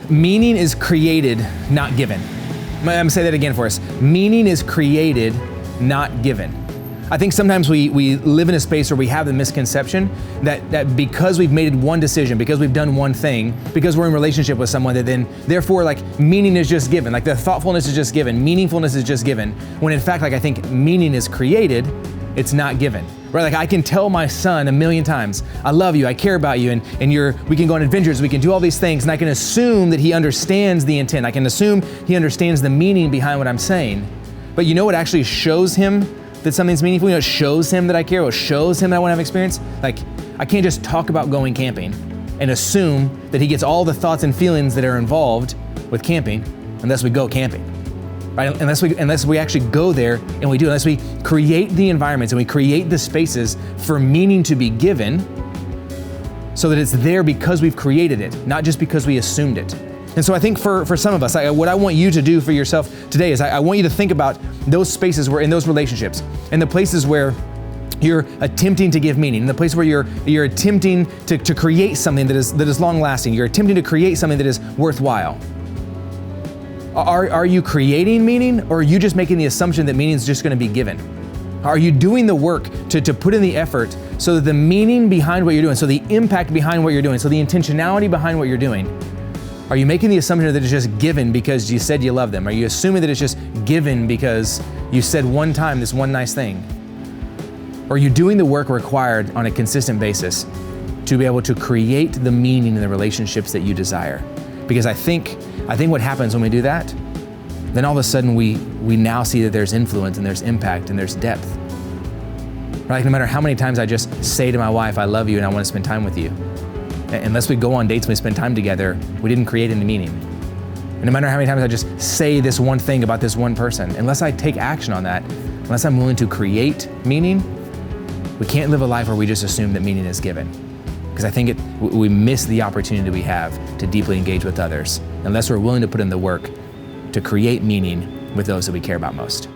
Meaning is created, not given. I'm gonna say that again for us. Meaning is created, not given. I think sometimes we live in a space where we have the misconception that because we've made one decision, because we've done one thing, because we're in relationship with someone, that then therefore like meaning is just given, like the thoughtfulness is just given, meaningfulness is just given, when in fact like I think meaning is created, it's not given. Right? Like I can tell my son 1,000,000 times, I love you, I care about you, and we can go on adventures, we can do all these things, and I can assume that he understands the intent. I can assume he understands the meaning behind what I'm saying. But you know what actually shows him that something's meaningful? You know, it shows him that I care, what shows him that I want to have experience? Like, I can't just talk about going camping and assume that he gets all the thoughts and feelings that are involved with camping unless we go camping. Right? Unless we actually go there and we do, unless we create the environments and we create the spaces for meaning to be given so that it's there because we've created it, not just because we assumed it. And so I think for some of us, what I want you to do for yourself today is I want you to think about those spaces where in those relationships and the places where you're attempting to give meaning, in the place where you're attempting to create something that is long lasting, you're attempting to create something that is worthwhile. Are you creating meaning, or are you just making the assumption that meaning is just going to be given? Are you doing the work to put in the effort so that the meaning behind what you're doing, so the impact behind what you're doing, so the intentionality behind what you're doing, are you making the assumption that it's just given because you said you love them? Are you assuming that it's just given because you said one time this one nice thing? Or are you doing the work required on a consistent basis to be able to create the meaning in the relationships that you desire? Because I think what happens when we do that, then all of a sudden we now see that there's influence and there's impact and there's depth. Right? Like no matter how many times I just say to my wife, I love you and I want to spend time with you, unless we go on dates and we spend time together, we didn't create any meaning. And no matter how many times I just say this one thing about this one person, unless I take action on that, unless I'm willing to create meaning, we can't live a life where we just assume that meaning is given. Because I think we miss the opportunity we have to deeply engage with others unless we're willing to put in the work to create meaning with those that we care about most.